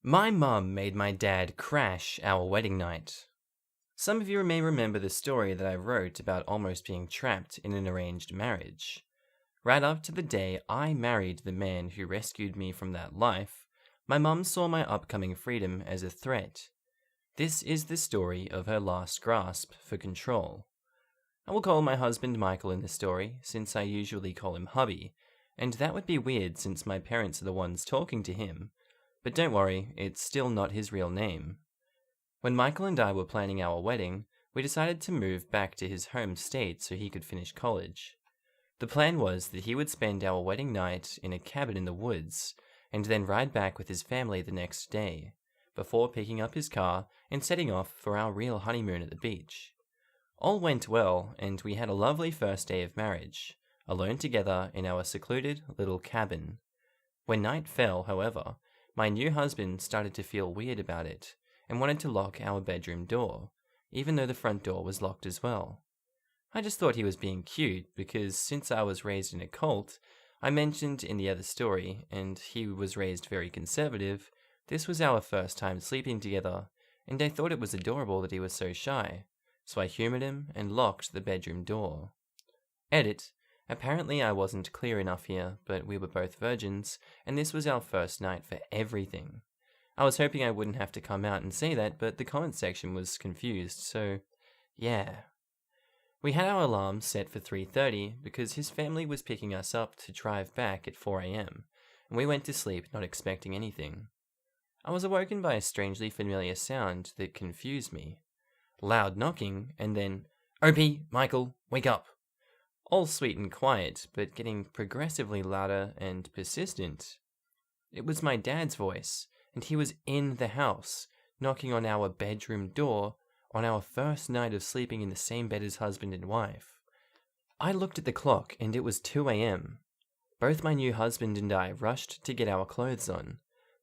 My mum made my dad crash our wedding night. Some of you may remember the story that I wrote about almost being trapped in an arranged marriage. Right up to the day I married the man who rescued me from that life, my mum saw my upcoming freedom as a threat. This is the story of her last grasp for control. I will call my husband Michael in the story, since I usually call him hubby, and that would be weird since my parents are the ones talking to him. But don't worry, it's still not his real name. When Michael and I were planning our wedding, we decided to move back to his home state so he could finish college. The plan was that he would spend our wedding night in a cabin in the woods, and then ride back with his family the next day, before picking up his car and setting off for our real honeymoon at the beach. All went well, and we had a lovely first day of marriage, alone together in our secluded little cabin. When night fell, however, my new husband started to feel weird about it, and wanted to lock our bedroom door, even though the front door was locked as well. I just thought he was being cute, because since I was raised in a cult, I mentioned in the other story, and he was raised very conservative, this was our first time sleeping together, and I thought it was adorable that he was so shy, so I humored him and locked the bedroom door. Edit. Apparently I wasn't clear enough here, but we were both virgins, and this was our first night for everything. I was hoping I wouldn't have to come out and say that, but the comment section was confused, so yeah. We had our alarm set for 3:30 because his family was picking us up to drive back at 4 a.m, and we went to sleep not expecting anything. I was awoken by a strangely familiar sound that confused me. Loud knocking, and then, "Opie, Michael, wake up!" All sweet and quiet, but getting progressively louder and persistent. It was my dad's voice, and he was in the house, knocking on our bedroom door on our first night of sleeping in the same bed as husband and wife. I looked at the clock, and it was 2 a.m. Both my new husband and I rushed to get our clothes on,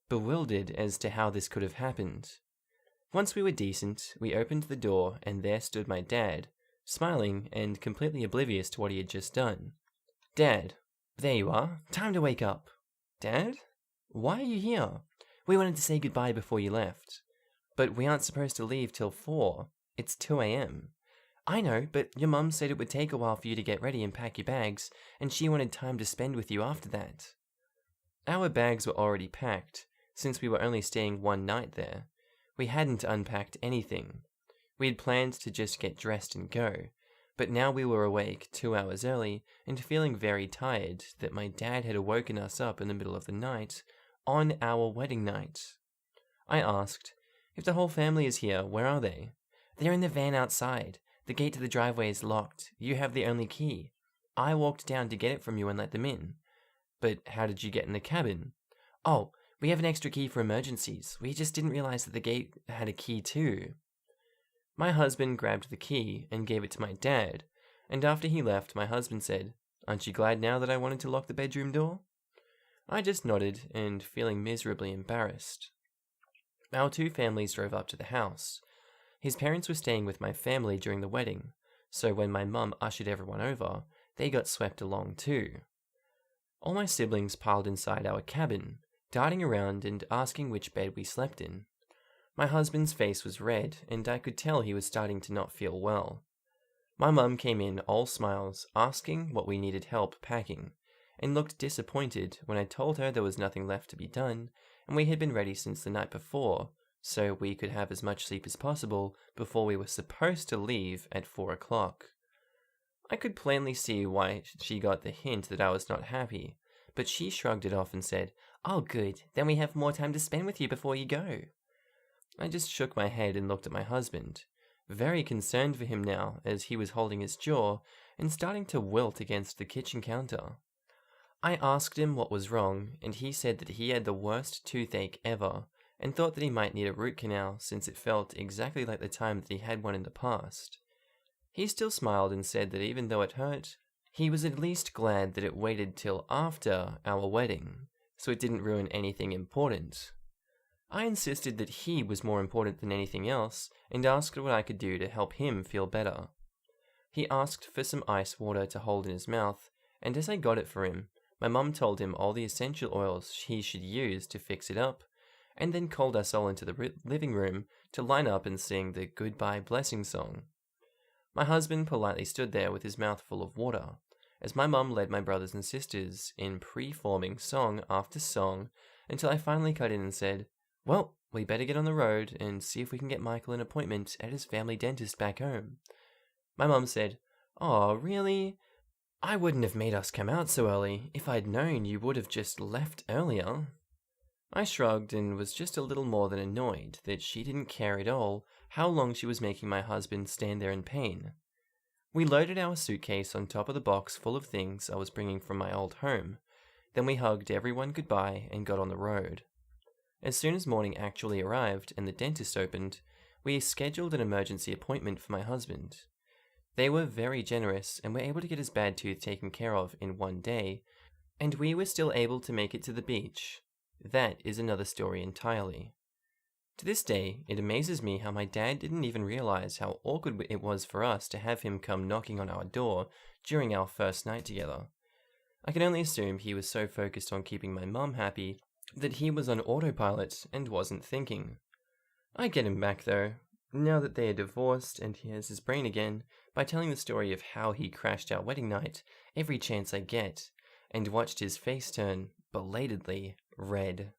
bewildered as to how this could have happened. Once we were decent, we opened the door, and there stood my dad, smiling and completely oblivious to what he had just done. "Dad, there you are. Time to wake up." "Dad? Why are you here?" "We wanted to say goodbye before you left." "But we aren't supposed to leave till 4. It's 2 a.m. "I know, but your mum said it would take a while for you to get ready and pack your bags, and she wanted time to spend with you after that." Our bags were already packed, since we were only staying one night there. We hadn't unpacked anything. We had planned to just get dressed and go, but now we were awake 2 hours early and feeling very tired that my dad had woken us up in the middle of the night on our wedding night. I asked, "If the whole family is here, where are they?" "They're in the van outside. The gate to the driveway is locked. You have the only key. I walked down to get it from you and let them in." "But how did you get in the cabin?" "Oh, we have an extra key for emergencies. We just didn't realize that the gate had a key too." My husband grabbed the key and gave it to my dad, and after he left, my husband said, "Aren't you glad now that I wanted to lock the bedroom door?" I just nodded and feeling miserably embarrassed. Our two families drove up to the house. His parents were staying with my family during the wedding, so when my mum ushered everyone over, they got swept along too. All my siblings piled inside our cabin, darting around and asking which bed we slept in. My husband's face was red, and I could tell he was starting to not feel well. My mum came in all smiles, asking what we needed help packing, and looked disappointed when I told her there was nothing left to be done, and we had been ready since the night before, so we could have as much sleep as possible before we were supposed to leave at 4 o'clock. I could plainly see why she got the hint that I was not happy, but she shrugged it off and said, "Oh good, then we have more time to spend with you before you go." I just shook my head and looked at my husband, very concerned for him now as he was holding his jaw and starting to wilt against the kitchen counter. I asked him what was wrong, and he said that he had the worst toothache ever and thought that he might need a root canal since it felt exactly like the time that he had one in the past. He still smiled and said that even though it hurt, he was at least glad that it waited till after our wedding, so it didn't ruin anything important. I insisted that he was more important than anything else and asked what I could do to help him feel better. He asked for some ice water to hold in his mouth, and as I got it for him, my mum told him all the essential oils he should use to fix it up, and then called us all into the living room to line up and sing the goodbye blessing song. My husband politely stood there with his mouth full of water, as my mum led my brothers and sisters in pre-forming song after song until I finally cut in and said, "Well, we better get on the road and see if we can get Michael an appointment at his family dentist back home." My mum said, "Oh, really? I wouldn't have made us come out so early. If I'd known, you would have just left earlier." I shrugged and was just a little more than annoyed that she didn't care at all how long she was making my husband stand there in pain. We loaded our suitcase on top of the box full of things I was bringing from my old home. Then we hugged everyone goodbye and got on the road. As soon as morning actually arrived and the dentist opened, we scheduled an emergency appointment for my husband. They were very generous and were able to get his bad tooth taken care of in one day, and we were still able to make it to the beach. That is another story entirely. To this day, it amazes me how my dad didn't even realize how awkward it was for us to have him come knocking on our door during our first night together. I can only assume he was so focused on keeping my mum happy that he was on autopilot and wasn't thinking. I get him back though, now that they are divorced and he has his brain again, by telling the story of how he crashed our wedding night every chance I get, and watched his face turn, belatedly, red.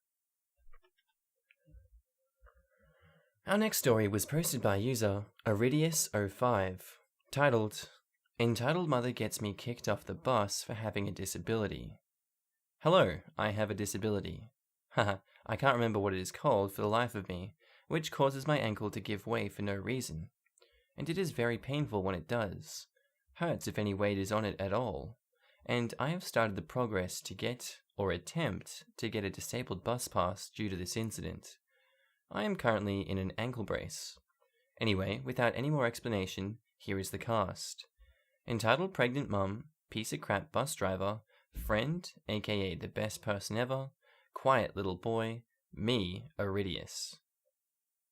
Our next story was posted by user Iridius05, titled, "Entitled Mother Gets Me Kicked Off the Bus for Having a Disability." Hello, I have a disability. Haha, I can't remember what it is called for the life of me, which causes my ankle to give way for no reason. And it is very painful when it does. Hurts if any weight is on it at all. And I have started the progress to get, or attempt, to get a disabled bus pass due to this incident. I am currently in an ankle brace. Anyway, without any more explanation, here is the cast. Entitled Pregnant Mum, Piece of Crap Bus Driver, Friend, aka the best person ever, Quiet Little Boy, me, Iridius.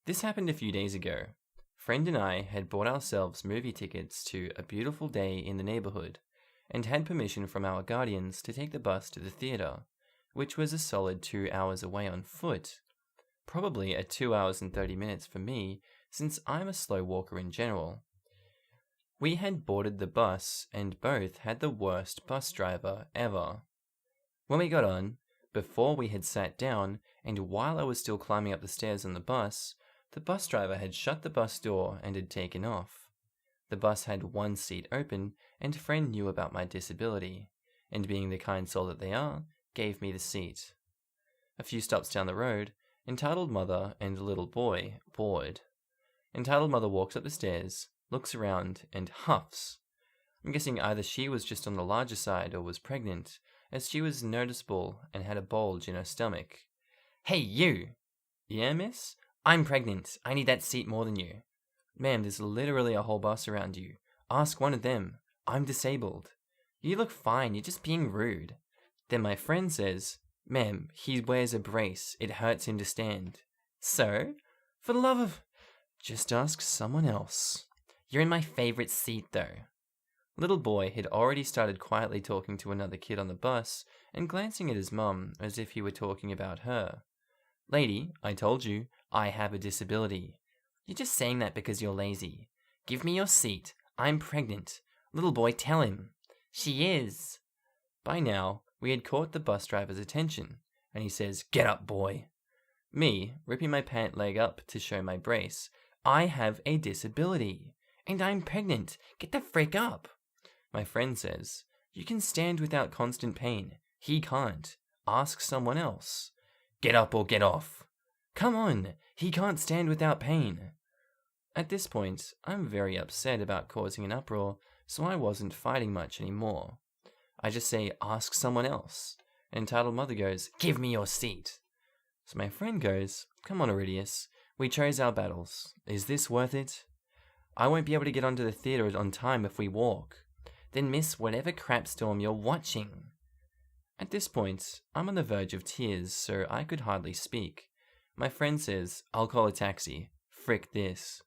This happened a few days ago. Friend and I had bought ourselves movie tickets to A Beautiful Day in the Neighborhood, and had permission from our guardians to take the bus to the theater, which was a solid 2 hours away on foot. Probably a 2 hours and 30 minutes for me, since I'm a slow walker in general. We had boarded the bus, and both had the worst bus driver ever. When we got on, before we had sat down, and while I was still climbing up the stairs on the bus driver had shut the bus door and had taken off. The bus had one seat open, and Friend knew about my disability, and being the kind soul that they are, gave me the seat. A few stops down the road, Entitled Mother and Little Boy board. Entitled Mother walks up the stairs, looks around, and huffs. I'm guessing either she was just on the larger side or was pregnant, as she was noticeable and had a bulge in her stomach. "Hey, you!" "Yeah, miss? I'm pregnant. I need that seat more than you." "Ma'am, there's literally a whole bus around you. Ask one of them. I'm disabled." "You look fine. You're just being rude." Then my friend says, "Ma'am, he wears a brace. It hurts him to stand." "So? For the love of..." "Just ask someone else." "You're in my favorite seat, though." Little Boy had already started quietly talking to another kid on the bus and glancing at his mum as if he were talking about her. "Lady, I told you, I have a disability." "You're just saying that because you're lazy." "Give me your seat. I'm pregnant." "Little Boy, tell him." "She is." By now, we had caught the bus driver's attention, and he says, "Get up, boy." Me, ripping my pant leg up to show my brace. "I have a disability. And I'm pregnant. Get the frick up." My friend says, "You can stand without constant pain. He can't. Ask someone else." "Get up or get off." "Come on. He can't stand without pain." At this point, I'm very upset about causing an uproar, so I wasn't fighting much anymore. I just say, "Ask someone else." And Entitled Mother goes, "Give me your seat." So my friend goes, "Come on, Iridius. We chose our battles. Is this worth it? I won't be able to get onto the theater on time if we walk." "Then miss whatever crap storm you're watching." At this point, I'm on the verge of tears, so I could hardly speak. My friend says, "I'll call a taxi. Frick this."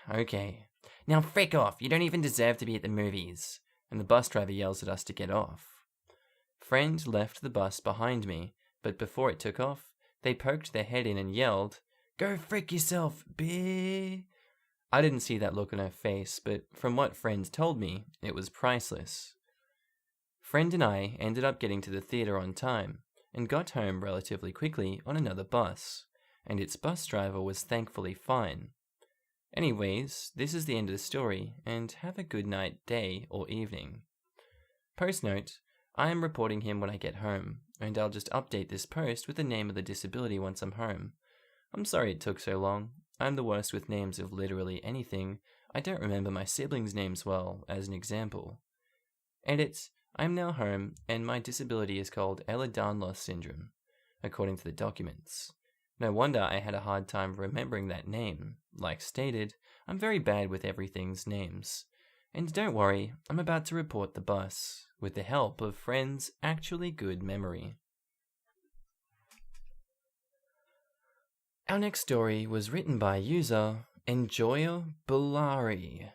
"Okay. Now frick off. You don't even deserve to be at the movies." And the bus driver yells at us to get off. Friend left the bus behind me, but before it took off, They poked their head in and yelled, "Go frick yourself, bitch!" I didn't see that look on her face, but from what friends told me, it was priceless. Friend and I ended up getting to the theatre on time, and got home relatively quickly on another bus, and its bus driver was thankfully fine. Anyways, this is the end of the story, and have a good night, day, or evening. Post note, I am reporting him when I get home, and I'll just update this post with the name of the disability once I'm home. I'm sorry it took so long. I'm the worst with names of literally anything. I don't remember my siblings' names well, as an example. Edit, I'm now home, and my disability is called Ehlers-Danlos syndrome, according to the documents. No wonder I had a hard time remembering that name. Like stated, I'm very bad with everything's names. And don't worry, I'm about to report the bus, with the help of friends' actually good memory. Our next story was written by user Enjoyer Bulari,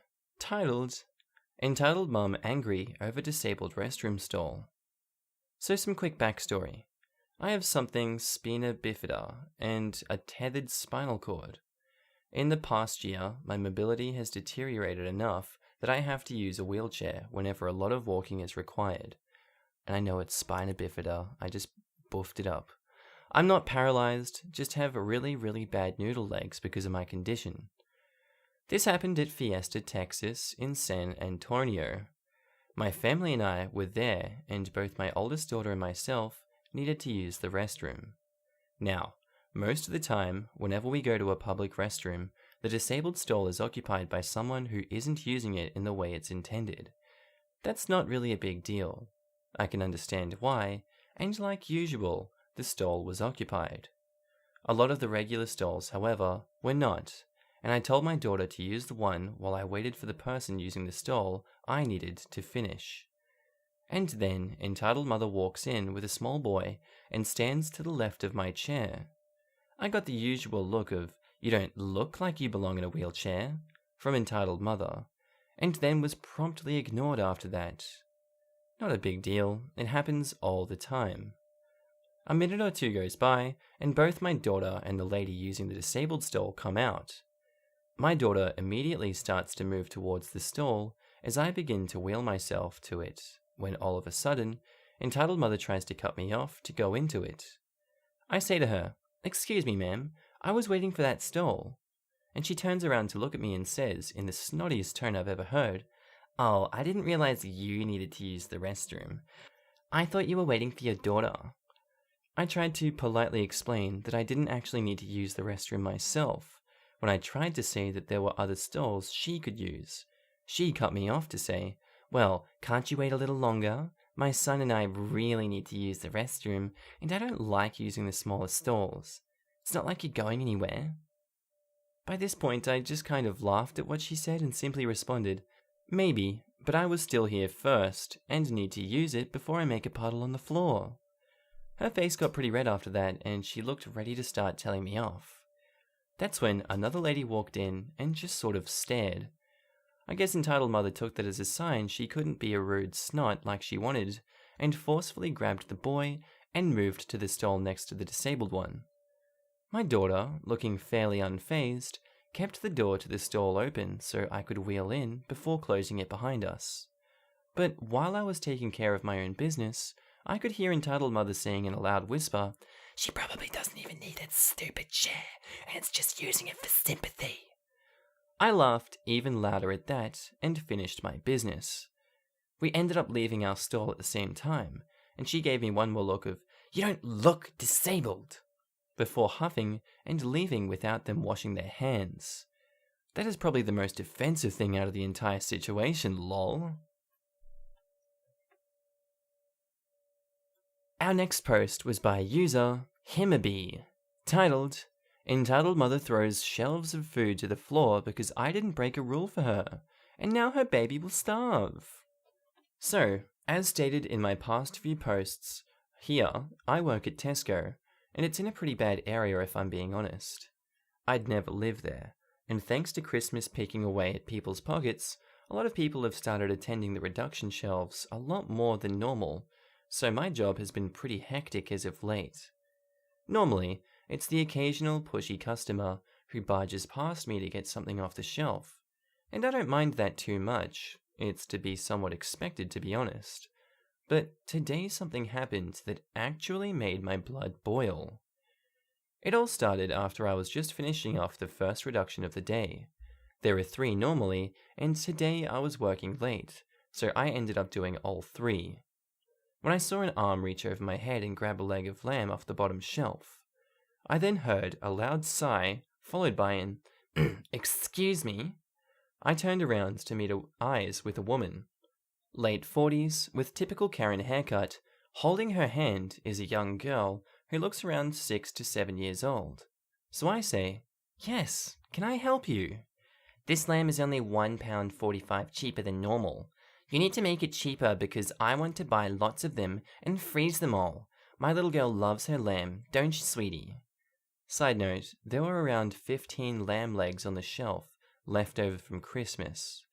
entitled Mum Angry Over Disabled Restroom Stall. So some quick backstory. I have something spina bifida and a tethered spinal cord. In the past year, my mobility has deteriorated enough that I have to use a wheelchair whenever a lot of walking is required. And I know it's spina bifida, I just boofed it up. I'm not paralyzed, just have really, really bad noodle legs because of my condition. This happened at Fiesta, Texas, in San Antonio. My family and I were there, and both my oldest daughter and myself needed to use the restroom. Now, most of the time, whenever we go to a public restroom, the disabled stall is occupied by someone who isn't using it in the way it's intended. That's not really a big deal. I can understand why, and like usual, the stall was occupied. A lot of the regular stalls, however, were not, and I told my daughter to use the one while I waited for the person using the stall I needed to finish. And then, entitled mother walks in with a small boy and stands to the left of my chair. I got the usual look of, "You don't look like you belong in a wheelchair," from entitled mother, and then was promptly ignored after that. Not a big deal, it happens all the time. A minute or two goes by, and both my daughter and the lady using the disabled stall come out. My daughter immediately starts to move towards the stall as I begin to wheel myself to it, when all of a sudden, entitled mother tries to cut me off to go into it. I say to her, "Excuse me, ma'am, I was waiting for that stall." And she turns around to look at me and says, in the snottiest tone I've ever heard, "Oh, I didn't realize you needed to use the restroom. I thought you were waiting for your daughter." I tried to politely explain that I didn't actually need to use the restroom myself, when I tried to say that there were other stalls she could use. She cut me off to say, "Well, can't you wait a little longer? My son and I really need to use the restroom, and I don't like using the smaller stalls. It's not like you're going anywhere." By this point, I just kind of laughed at what she said and simply responded, "Maybe, but I was still here first, and need to use it before I make a puddle on the floor." Her face got pretty red after that, and she looked ready to start telling me off. That's when another lady walked in and just sort of stared. I guess entitled mother took that as a sign she couldn't be a rude snot like she wanted, and forcefully grabbed the boy and moved to the stall next to the disabled one. My daughter, looking fairly unfazed, kept the door to the stall open so I could wheel in before closing it behind us. But while I was taking care of my own business, I could hear entitled mother saying in a loud whisper, "She probably doesn't even need that stupid chair, and it's just using it for sympathy." I laughed even louder at that, and finished my business. We ended up leaving our stall at the same time, and she gave me one more look of, "You don't look disabled," before huffing and leaving without them washing their hands. That is probably the most offensive thing out of the entire situation, lol. Our next post was by user Himabi, entitled Mother Throws Shelves of Food to the Floor because I didn't break a rule for her, and now her baby will starve. So, as stated in my past few posts, here, I work at Tesco, and it's in a pretty bad area if I'm being honest. I'd never lived there, and thanks to Christmas picking away at people's pockets, a lot of people have started attending the reduction shelves a lot more than normal, so my job has been pretty hectic as of late. Normally, It's the occasional pushy customer who barges past me to get something off the shelf. And I don't mind that too much. It's to be somewhat expected, to be honest. But today something happened that actually made my blood boil. It all started after I was just finishing off the first reduction of the day. There are 3 normally, and today I was working late, so I ended up doing all 3. When I saw an arm reach over my head and grab a leg of lamb off the bottom shelf, I then heard a loud sigh, followed by an, "Excuse me." I turned around to meet eyes with a woman. Late 40s, with typical Karen haircut, holding her hand is a young girl who looks around 6 to 7 years old. So I say, "Yes, can I help you?" "This lamb is only £1.45 cheaper than normal. You need to make it cheaper because I want to buy lots of them and freeze them all. My little girl loves her lamb, don't you, sweetie?" Side note, there were around 15 lamb legs on the shelf, left over from Christmas.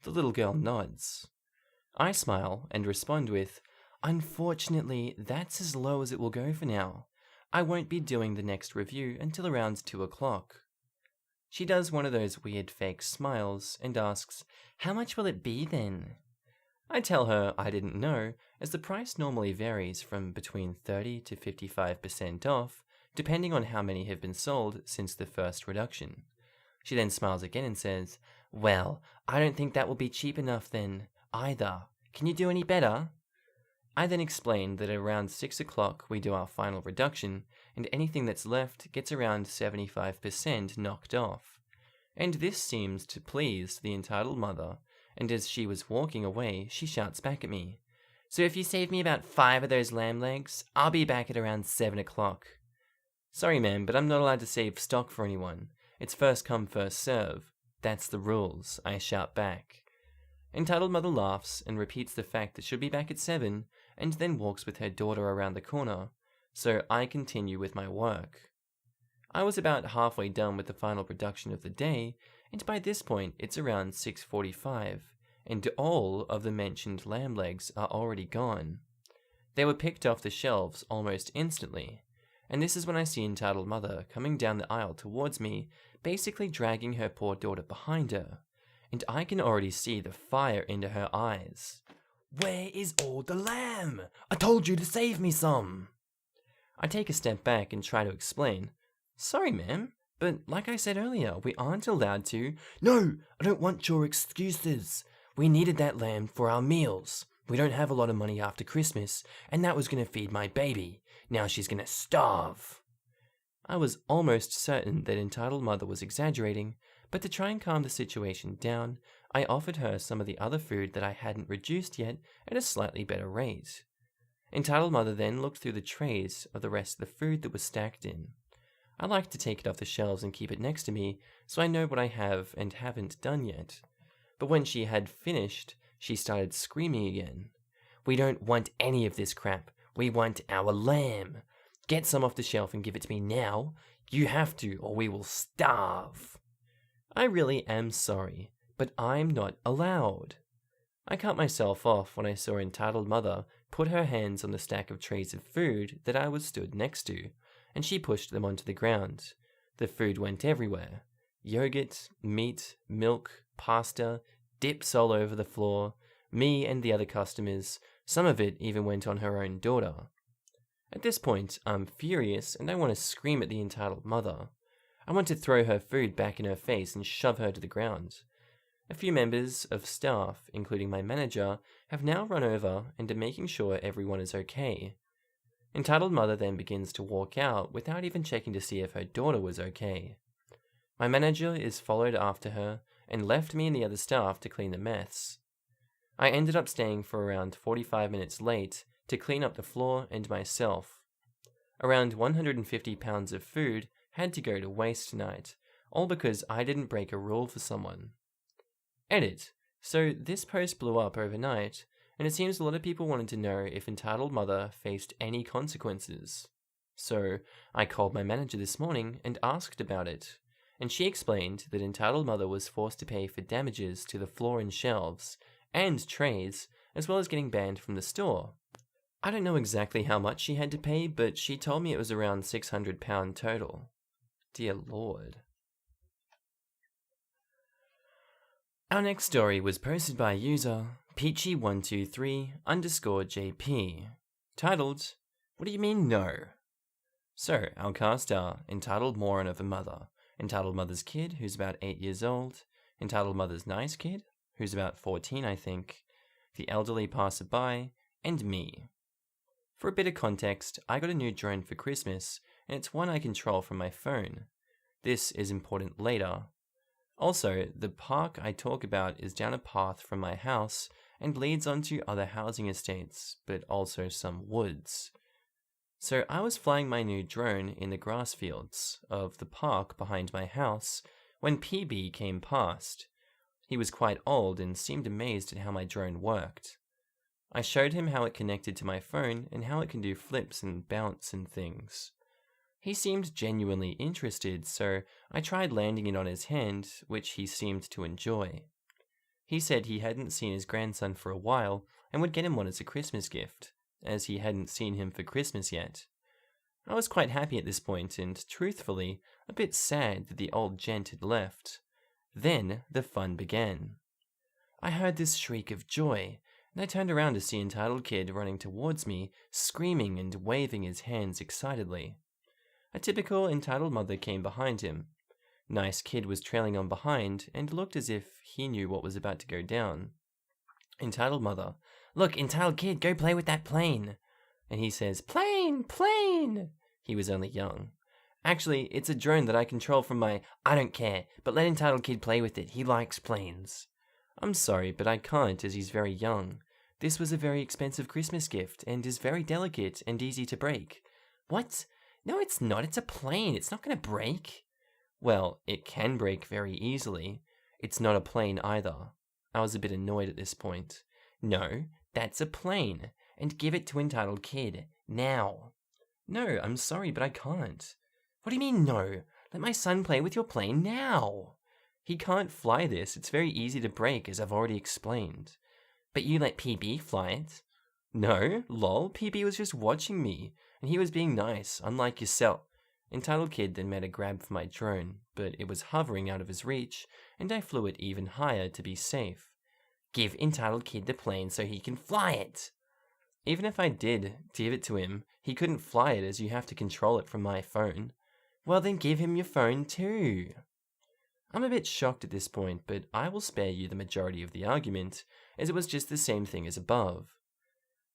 The little girl nods. I smile and respond with, "Unfortunately, that's as low as it will go for now. I won't be doing the next review until around 2 o'clock. She does one of those weird fake smiles and asks, "How much will it be then?" I tell her I didn't know, as the price normally varies from between 30 to 55% off, depending on how many have been sold since the first reduction. She then smiles again and says, "Well, I don't think that will be cheap enough then, either. Can you do any better?" I then explained that at around 6 o'clock we do our final reduction, and anything that's left gets around 75% knocked off. And this seems to please the entitled mother, and as she was walking away, she shouts back at me, "So if you save me about 5 of those lamb legs, I'll be back at around 7 o'clock. "Sorry ma'am, but I'm not allowed to save stock for anyone. It's first come, first serve. That's the rules," I shout back. Entitled mother laughs and repeats the fact that she'll be back at 7, and then walks with her daughter around the corner, so I continue with my work. I was about halfway done with the final production of the day, and by this point it's around 6:45, and all of the mentioned lamb legs are already gone. They were picked off the shelves almost instantly, and this is when I see entitled mother coming down the aisle towards me, basically dragging her poor daughter behind her, and I can already see the fire into her eyes. "Where is all the lamb? I told you to save me some!" I take a step back and try to explain. "Sorry, ma'am, but like I said earlier, we aren't allowed to—" "No, I don't want your excuses. We needed that lamb for our meals. We don't have a lot of money after Christmas, and that was going to feed my baby. Now she's going to starve." I was almost certain that entitled mother was exaggerating, but to try and calm the situation down, I offered her some of the other food that I hadn't reduced yet at a slightly better rate. Entitled mother then looked through the trays of the rest of the food that was stacked in. I like to take it off the shelves and keep it next to me, so I know what I have and haven't done yet. But when she had finished, she started screaming again. "We don't want any of this crap. We want our lamb. Get some off the shelf and give it to me now. You have to, or we will starve." I really am sorry, but I'm not allowed. I cut myself off when I saw entitled mother put her hands on the stack of trays of food that I was stood next to, and she pushed them onto the ground. The food went everywhere. Yogurt, meat, milk, pasta, dips all over the floor, me and the other customers. Some of it even went on her own daughter. At this point, I'm furious and I want to scream at the entitled mother. I want to throw her food back in her face and shove her to the ground. A few members of staff, including my manager, have now run over and are making sure everyone is okay. Entitled mother then begins to walk out without even checking to see if her daughter was okay. My manager is followed after her and left me and the other staff to clean the mess. I ended up staying for around 45 minutes late to clean up the floor and myself. Around 150 pounds of food had to go to waste tonight, all because I didn't break a rule for someone. Edit. So this post blew up overnight, and it seems a lot of people wanted to know if entitled mother faced any consequences. So I called my manager this morning and asked about it, and she explained that entitled mother was forced to pay for damages to the floor and shelves and trays, as well as getting banned from the store. I don't know exactly how much she had to pay, but she told me it was around £600 total. Dear Lord. Our next story was posted by user Peachy123_JP, titled, "What do you mean no?" So, our cast are entitled moron of a mother, entitled mother's kid, who's about 8 years old, entitled mother's nice kid, who's about 14, I think, the elderly passerby, and me. For a bit of context, I got a new drone for Christmas, and it's one I control from my phone. This is important later. Also, the park I talk about is down a path from my house and leads onto other housing estates, but also some woods. So I was flying my new drone in the grass fields of the park behind my house when PB came past. He was quite old and seemed amazed at how my drone worked. I showed him how it connected to my phone and how it can do flips and bounce and things. He seemed genuinely interested, so I tried landing it on his hand, which he seemed to enjoy. He said he hadn't seen his grandson for a while and would get him one as a Christmas gift, as he hadn't seen him for Christmas yet. I was quite happy at this point and, truthfully, a bit sad that the old gent had left. Then the fun began. I heard this shriek of joy, and I turned around to see Entitled Kid running towards me, screaming and waving his hands excitedly. A typical entitled mother came behind him. Nice Kid was trailing on behind and looked as if he knew what was about to go down. Entitled mother, "Look, Entitled Kid, go play with that plane." And he says, "Plane, plane." He was only young. "Actually, it's a drone that I control from my, I don't care, but let Entitled Kid play with it. He likes planes." "I'm sorry, but I can't as he's very young. This was a very expensive Christmas gift and is very delicate and easy to break." "What? No, it's not. It's a plane. It's not going to break." "Well, it can break very easily. It's not a plane either." I was a bit annoyed at this point. "No, that's a plane, and give it to Entitled Kid, now." "No, I'm sorry, but I can't." "What do you mean, no? Let my son play with your plane now." "He can't fly this. It's very easy to break, as I've already explained." "But you let PB fly it." "No, lol, PB was just watching me, and he was being nice, unlike yourself." Entitled Kid then made a grab for my drone, but it was hovering out of his reach, and I flew it even higher to be safe. "Give Entitled Kid the plane so he can fly it." "Even if I did give it to him, he couldn't fly it as you have to control it from my phone." "Well, then give him your phone too." I'm a bit shocked at this point, but I will spare you the majority of the argument, as it was just the same thing as above.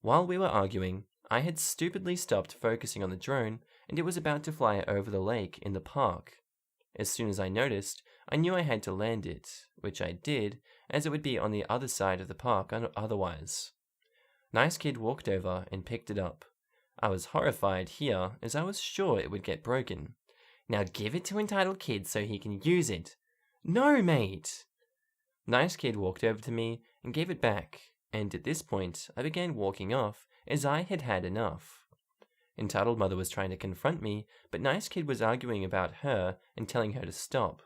While we were arguing, I had stupidly stopped focusing on the drone, and it was about to fly over the lake in the park. As soon as I noticed, I knew I had to land it, which I did, as it would be on the other side of the park otherwise. Nice Kid walked over and picked it up. I was horrified here, as I was sure it would get broken. "Now give it to Entitled Kid so he can use it." "No, mate!" Nice Kid walked over to me and gave it back, and at this point I began walking off, as I had had enough. Entitled Mother was trying to confront me, but Nice Kid was arguing about her and telling her to stop.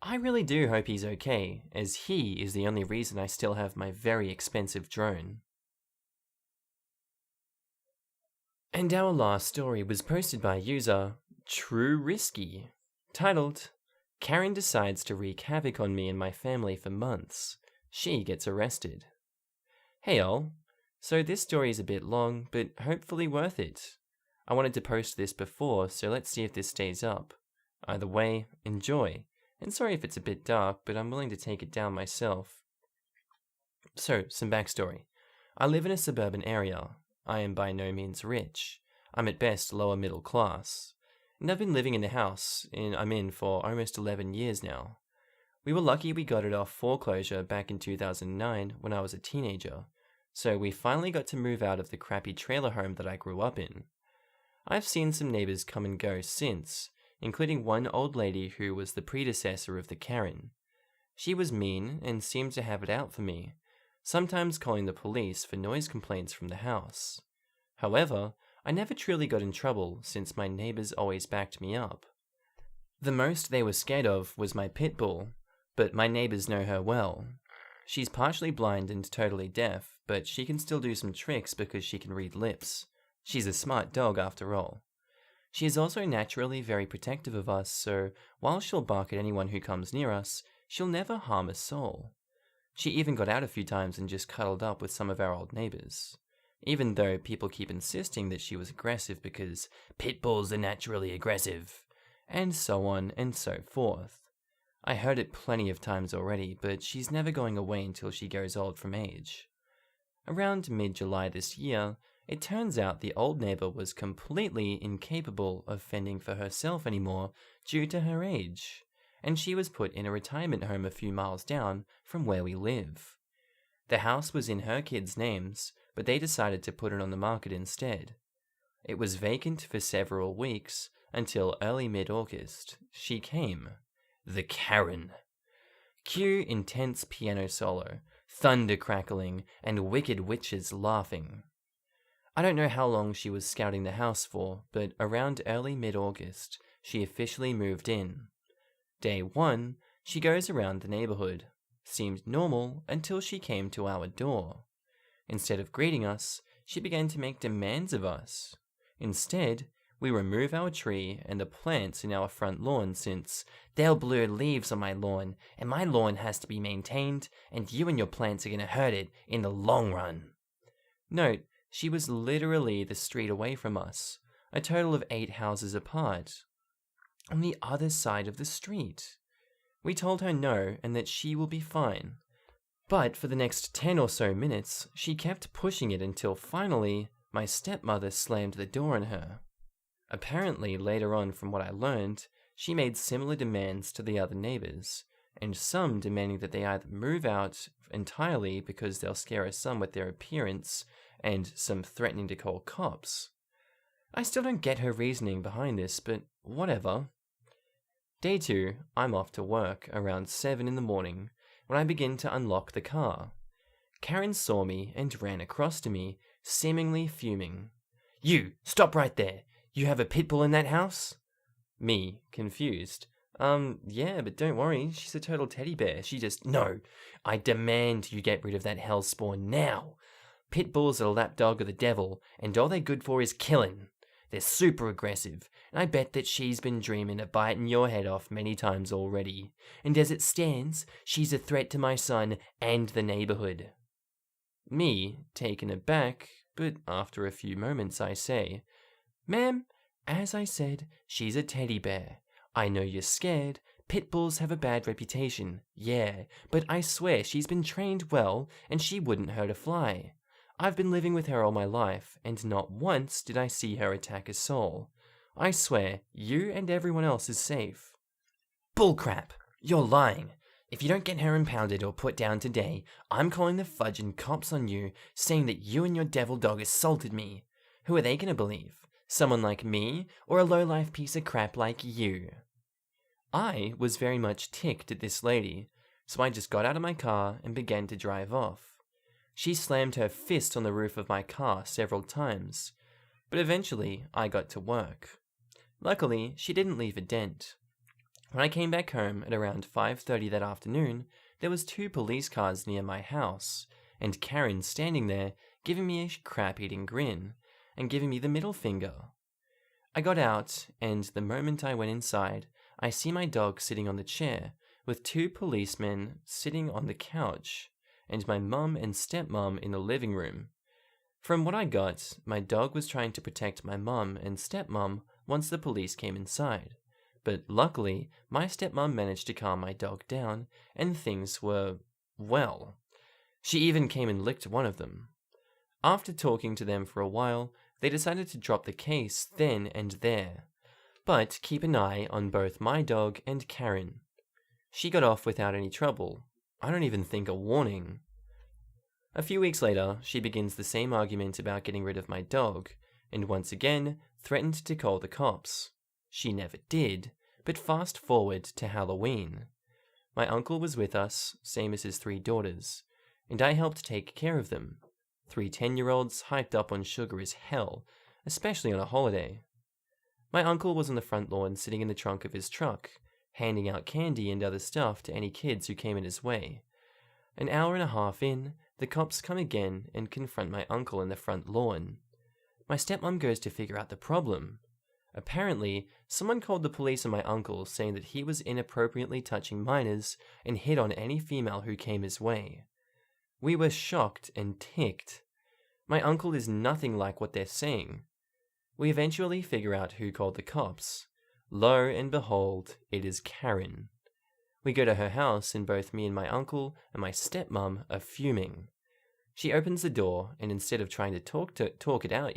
I really do hope he's okay, as he is the only reason I still have my very expensive drone. And our last story was posted by user True Risky, titled, "Karen decides to wreak havoc on me and my family for months. She gets arrested." Hey all, so this story is a bit long, but hopefully worth it. I wanted to post this before, so let's see if this stays up. Either way, enjoy, and sorry if it's a bit dark, but I'm willing to take it down myself. So, some backstory. I live in a suburban area. I am by no means rich. I'm at best lower middle class. And I've been living in the house I'm in for almost 11 years now. We were lucky we got it off foreclosure back in 2009 when I was a teenager, so we finally got to move out of the crappy trailer home that I grew up in. I've seen some neighbors come and go since, including one old lady who was the predecessor of the Karen. She was mean and seemed to have it out for me, sometimes calling the police for noise complaints from the house. However, I never truly got in trouble since my neighbors always backed me up. The most they were scared of was my pit bull, but my neighbors know her well. She's partially blind and totally deaf, but she can still do some tricks because she can read lips. She's a smart dog after all. She is also naturally very protective of us, so while she'll bark at anyone who comes near us, she'll never harm a soul. She even got out a few times and just cuddled up with some of our old neighbors. Even though people keep insisting that she was aggressive because pit bulls are naturally aggressive, and so on and so forth. I heard it plenty of times already, but she's never going away until she goes old from age. Around mid-July this year, it turns out the old neighbor was completely incapable of fending for herself anymore due to her age, and she was put in a retirement home a few miles down from where we live. The house was in her kids' names, but they decided to put it on the market instead. It was vacant for several weeks until early mid-August. She came. The Karen. Cue intense piano solo, thunder crackling, and wicked witches laughing. I don't know how long she was scouting the house for, but around early mid-August, she officially moved in. Day 1, she goes around the neighborhood. Seemed normal until she came to our door. Instead of greeting us, she began to make demands of us. Instead, we remove our tree and the plants in our front lawn since they'll blur leaves on my lawn, and my lawn has to be maintained, and you and your plants are going to hurt it in the long run. Note, she was literally the street away from us, a total of 8 houses apart, on the other side of the street. We told her no and that she will be fine. But for the next 10 or so minutes, she kept pushing it until finally, my stepmother slammed the door on her. Apparently, later on from what I learned, she made similar demands to the other neighbors, and some demanding that they either move out entirely because they'll scare her son with their appearance, and some threatening to call cops. I still don't get her reasoning behind this, but whatever. Day 2, I'm off to work around 7 in the morning when I begin to unlock the car. Karen saw me and ran across to me, seemingly fuming. "You, stop right there! You have a pit bull in that house?" Me, confused. Yeah, but don't worry, she's a total teddy bear. She just, "No, I demand you get rid of that hellspawn now. Pit bulls are a lapdog of the devil, and all they're good for is killing. They're super aggressive, and I bet that she's been dreaming of biting your head off many times already. And as it stands, she's a threat to my son and the neighborhood." Me, taken aback, but after a few moments I say, "Ma'am, as I said, she's a teddy bear. I know you're scared. Pit bulls have a bad reputation, yeah, but I swear she's been trained well, and she wouldn't hurt a fly. I've been living with her all my life, and not once did I see her attack a soul. I swear, you and everyone else is safe." "Bullcrap! You're lying. If you don't get her impounded or put down today, I'm calling the fudging cops on you, saying that you and your devil dog assaulted me. Who are they gonna believe? Someone like me, or a low-life piece of crap like you?" I was very much ticked at this lady, so I just got out of my car and began to drive off. She slammed her fist on the roof of my car several times, but eventually I got to work. Luckily, she didn't leave a dent. When I came back home at around 5:30 that afternoon, there was 2 police cars near my house, and Karen standing there giving me a crap-eating grin, and giving me the middle finger. I got out, and the moment I went inside, I see my dog sitting on the chair, with 2 policemen sitting on the couch, and my mum and stepmom in the living room. From what I got, my dog was trying to protect my mum and stepmom once the police came inside, but luckily, my stepmom managed to calm my dog down, and things were, well. She even came and licked one of them. After talking to them for a while, they decided to drop the case then and there, but keep an eye on both my dog and Karen. She got off without any trouble. I don't even think a warning. A few weeks later, she begins the same argument about getting rid of my dog, and once again threatened to call the cops. She never did, but fast forward to Halloween. My uncle was with us, same as his 3 daughters, and I helped take care of them. 3 10-year-olds hyped up on sugar as hell, especially on a holiday. My uncle was on the front lawn sitting in the trunk of his truck, handing out candy and other stuff to any kids who came in his way. An hour and a half in, the cops come again and confront my uncle in the front lawn. My stepmom goes to figure out the problem. Apparently, someone called the police on my uncle saying that he was inappropriately touching minors and hit on any female who came his way. We were shocked and ticked. My uncle is nothing like what they're saying. We eventually figure out who called the cops. Lo and behold, it is Karen. We go to her house and both me and my uncle and my stepmom are fuming. She opens the door and instead of trying to talk it out,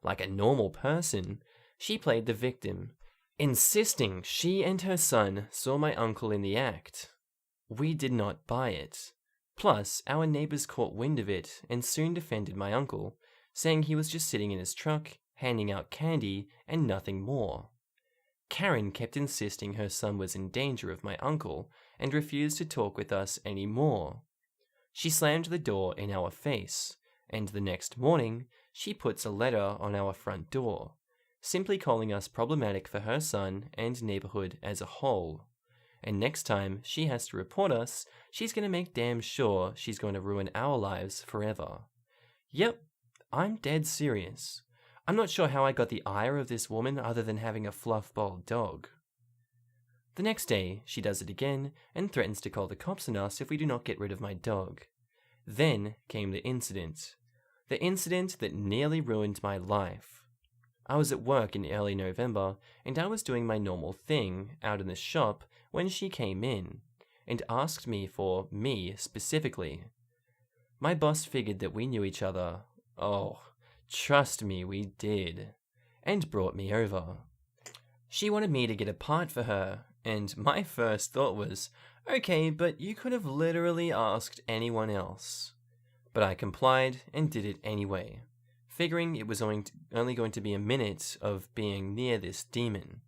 like a normal person, she played the victim, insisting she and her son saw my uncle in the act. We did not buy it. Plus, our neighbors caught wind of it and soon defended my uncle, saying he was just sitting in his truck, handing out candy, and nothing more. Karen kept insisting her son was in danger of my uncle and refused to talk with us anymore. She slammed the door in our face, and the next morning, she puts a letter on our front door, simply calling us problematic for her son and neighborhood as a whole. And next time she has to report us, she's going to make damn sure she's going to ruin our lives forever. Yep, I'm dead serious. I'm not sure how I got the ire of this woman other than having a fluff-balled dog. The next day, she does it again and threatens to call the cops on us if we do not get rid of my dog. Then came the incident. The incident that nearly ruined my life. I was at work in early November, and I was doing my normal thing out in the shop when she came in, and asked me for me specifically. My boss figured that we knew each other. Oh, trust me, we did. And brought me over. She wanted me to get a part for her, and my first thought was, okay, but you could have literally asked anyone else. But I complied and did it anyway, figuring it was only going to be a minute of being near this demon.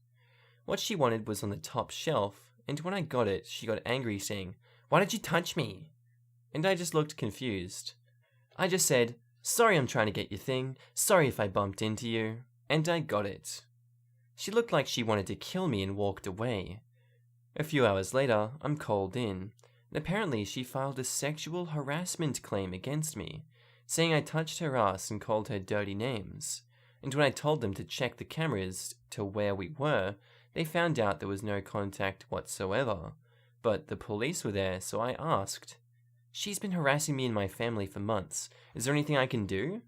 What she wanted was on the top shelf, and when I got it, she got angry saying, "Why did you touch me?" And I just looked confused. I just said, "Sorry I'm trying to get your thing, sorry if I bumped into you," and I got it. She looked like she wanted to kill me and walked away. A few hours later, I'm called in, and apparently she filed a sexual harassment claim against me, saying I touched her ass and called her dirty names. And when I told them to check the cameras to where we were, they found out there was no contact whatsoever. But the police were there, so I asked, "She's been harassing me and my family for months. Is there anything I can do?"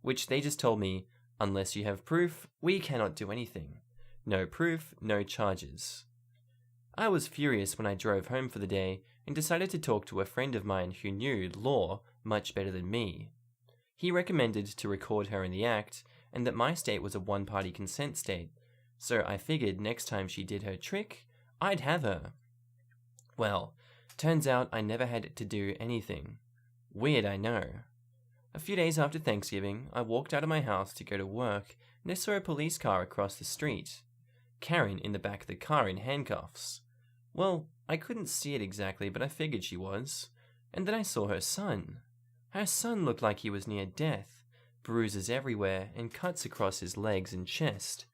Which they just told me, "Unless you have proof, we cannot do anything. No proof, no charges." I was furious when I drove home for the day and decided to talk to a friend of mine who knew law much better than me. He recommended to record her in the act and that my state was a one-party consent state, so I figured next time she did her trick, I'd have her. Well, turns out I never had to do anything. Weird, I know. A few days after Thanksgiving, I walked out of my house to go to work and I saw a police car across the street. Karen in the back of the car in handcuffs. Well, I couldn't see it exactly, but I figured she was. And then I saw her son. Her son looked like he was near death, bruises everywhere and cuts across his legs and chest.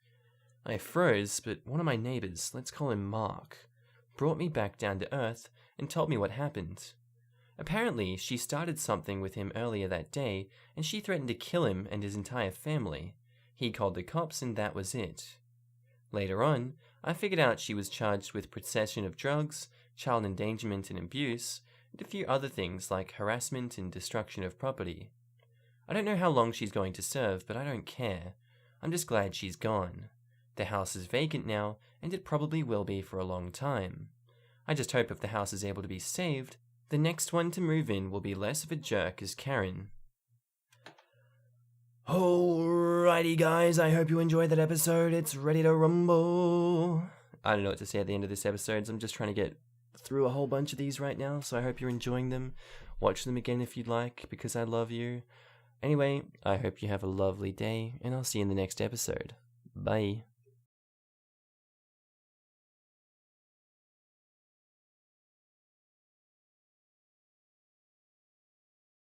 I froze, but one of my neighbors, let's call him Mark, brought me back down to earth and told me what happened. Apparently, she started something with him earlier that day, and she threatened to kill him and his entire family. He called the cops and that was it. Later on, I figured out she was charged with possession of drugs, child endangerment and abuse, and a few other things like harassment and destruction of property. I don't know how long she's going to serve, but I don't care. I'm just glad she's gone. The house is vacant now, and it probably will be for a long time. I just hope if the house is able to be saved, the next one to move in will be less of a jerk as Karen. Alrighty guys, I hope you enjoyed that episode. It's ready to rumble. I don't know what to say at the end of this episode, so I'm just trying to get through a whole bunch of these right now, so I hope you're enjoying them. Watch them again if you'd like, because I love you. Anyway, I hope you have a lovely day, and I'll see you in the next episode. Bye.